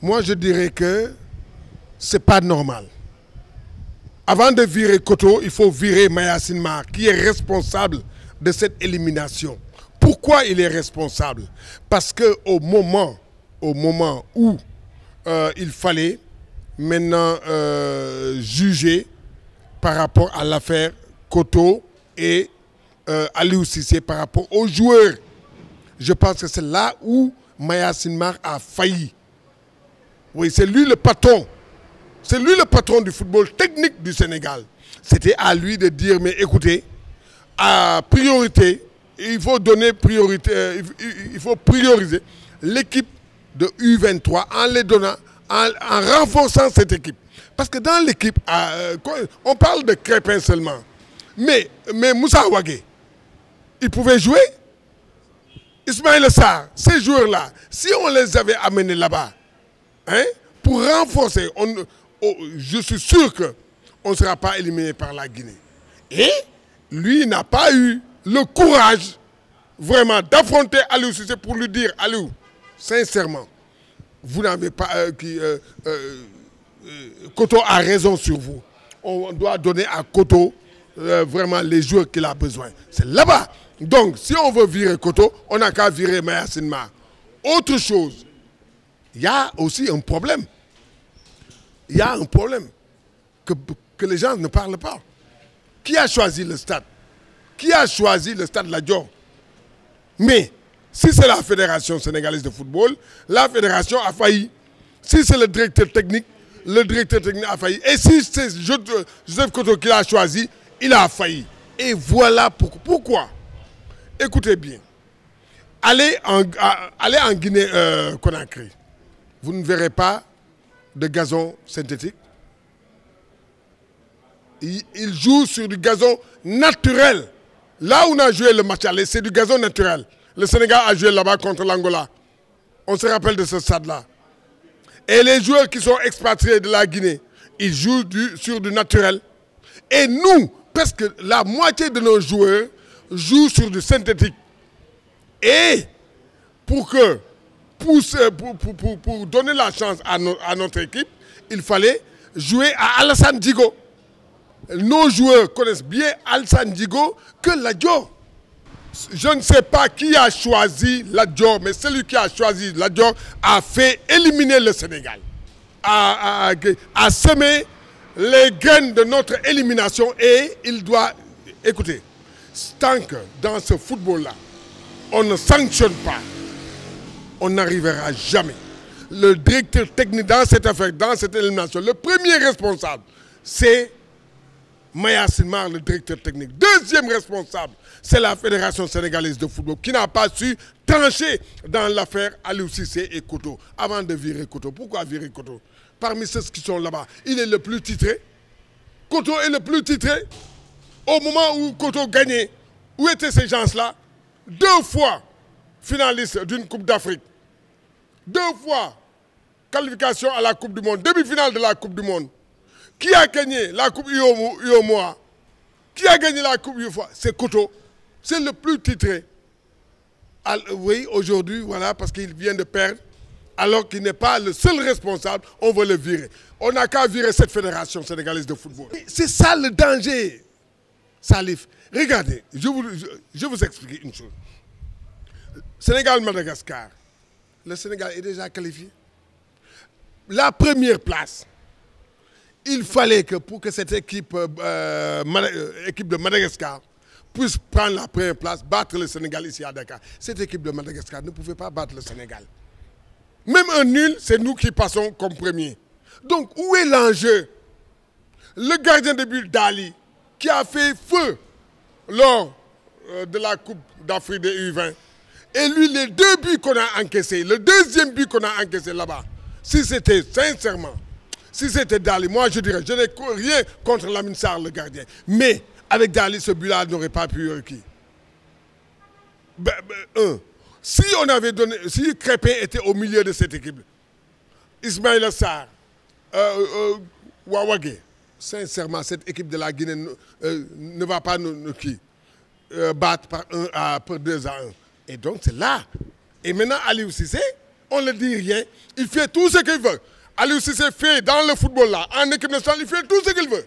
Moi, je dirais que c'est pas normal. Avant de virer Koto, il faut virer Mayacine Mar, qui est responsable de cette élimination. Pourquoi il est responsable? Parce qu'au moment où il fallait maintenant juger par rapport à l'affaire Koto et Aliou Cissé par rapport aux joueurs, je pense que c'est là où Mayacine Mar a failli. Oui, c'est lui le patron. C'est lui le patron du football technique du Sénégal. C'était à lui de dire, mais écoutez, à priorité, il faut donner priorité, il faut prioriser l'équipe de U23 en les donnant, en renforçant cette équipe. Parce que dans l'équipe, on parle de Crépin seulement. Mais Moussa Wagué, il pouvait jouer. Ismaïla Sarr, ces joueurs-là, si on les avait amenés là-bas, hein, pour renforcer, je suis sûr qu'on ne sera pas éliminé par la Guinée. Et lui n'a pas eu le courage vraiment d'affronter Aliou Cissé pour lui dire, Aliou, sincèrement, vous n'avez pas... Koto a raison sur vous. On doit donner à Koto vraiment les joueurs qu'il a besoin. C'est là-bas. Donc, si on veut virer Koto, on n'a qu'à virer Mayacine Mar. Autre chose, il y a aussi un problème. Il y a un problème que les gens ne parlent pas. Qui a choisi le stade? Qui a choisi le stade Lat Dior? Mais si c'est la Fédération sénégalaise de football, la fédération a failli. Si c'est le directeur technique a failli. Et si c'est Joseph Koto qui l'a choisi, il a failli. Et voilà pourquoi. Écoutez bien. Allez en Guinée-Conakry. Vous ne verrez pas de gazon synthétique. Il joue sur du gazon naturel. Là où on a joué le match aller, c'est du gazon naturel. Le Sénégal a joué là-bas contre l'Angola. On se rappelle de ce stade-là. Et les joueurs qui sont expatriés de la Guinée, ils jouent sur du naturel. Et nous, presque la moitié de nos joueurs jouent sur du synthétique. Et pour donner la chance à notre équipe, il fallait jouer à Alassane Djigo. Nos joueurs connaissent bien Alassane Djigo que Lat Dior. Je ne sais pas qui a choisi Lat Dior, mais celui qui a choisi Lat Dior a fait éliminer le Sénégal, a semé les graines de notre élimination et il doit... Écoutez, tant que dans ce football-là, on ne sanctionne pas, on n'arrivera jamais. Le directeur technique dans cette affaire, dans cette élimination, le premier responsable, c'est Mayacine Mar, le directeur technique. Deuxième responsable, c'est la Fédération sénégalaise de football qui n'a pas su trancher dans l'affaire Aliou Cissé et Koto avant de virer Koto. Pourquoi virer Koto? Parmi ceux qui sont là-bas, il est le plus titré. Koto est le plus titré. Au moment où Koto gagnait, où étaient ces gens-là? 2 fois finaliste d'une Coupe d'Afrique. 2 fois qualification à la Coupe du Monde, demi-finale de la Coupe du Monde. Qui a gagné la Coupe UOMOA? Qui a gagné la Coupe UOMOA? C'est Koto. C'est le plus titré. Oui, aujourd'hui, voilà, parce qu'il vient de perdre, alors qu'il n'est pas le seul responsable, on veut le virer. On n'a qu'à virer cette fédération sénégalaise de football. C'est ça le danger, Salif. Regardez, je vous explique une chose. Sénégal-Madagascar, le Sénégal est déjà qualifié. La première place, il fallait que pour que cette équipe de Madagascar puisse prendre la première place, battre le Sénégal ici à Dakar. Cette équipe de Madagascar ne pouvait pas battre le Sénégal. Même un nul, c'est nous qui passons comme premier. Donc, où est l'enjeu? Le gardien de but Dali, qui a fait feu lors de la Coupe d'Afrique des U20. Et lui, les 2 buts qu'on a encaissés, le deuxième but qu'on a encaissé là-bas, si c'était sincèrement, si c'était Dali, moi je dirais, je n'ai rien contre Lamine Sarr, le gardien. Mais avec Dali, ce but-là n'aurait pas pu qui. Si on avait donné, si Crépin était au milieu de cette équipe, Ismaïla Sarr, Wagué, sincèrement, cette équipe de la Guinée ne va pas nous battre par 2-1. Et donc c'est là. Et maintenant, Aliou Cissé, on ne dit rien. Il fait tout ce qu'il veut. Aliou Cissé fait dans le football là, en équipe nationale, il fait tout ce qu'il veut.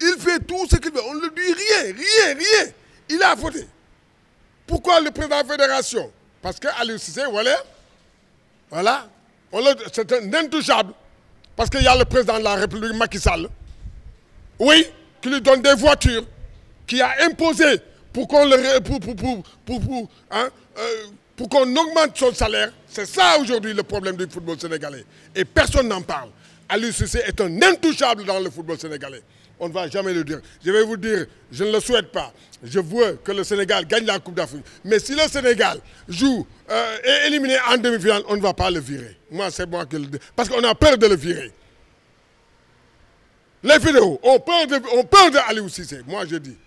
Il fait tout ce qu'il veut. On ne dit rien. Il a voté. Pourquoi le président de la fédération? Parce que Aliou Cissé, voilà. C'est un intouchable. Parce qu'il y a le président de la République, Macky Sall. Oui, qui lui donne des voitures, qui a imposé pour qu'on qu'on augmente son salaire. C'est ça aujourd'hui le problème du football sénégalais. Et personne n'en parle. Aliou Cissé est un intouchable dans le football sénégalais. On ne va jamais le dire. Je vais vous dire, je ne le souhaite pas. Je veux que le Sénégal gagne la Coupe d'Afrique. Mais si le Sénégal joue et est éliminé en demi-finale, on ne va pas le virer. Moi, c'est moi qui le dis. Parce qu'on a peur de le virer. Les vidéos ont peur de Aliou Cissé. Moi, je dis.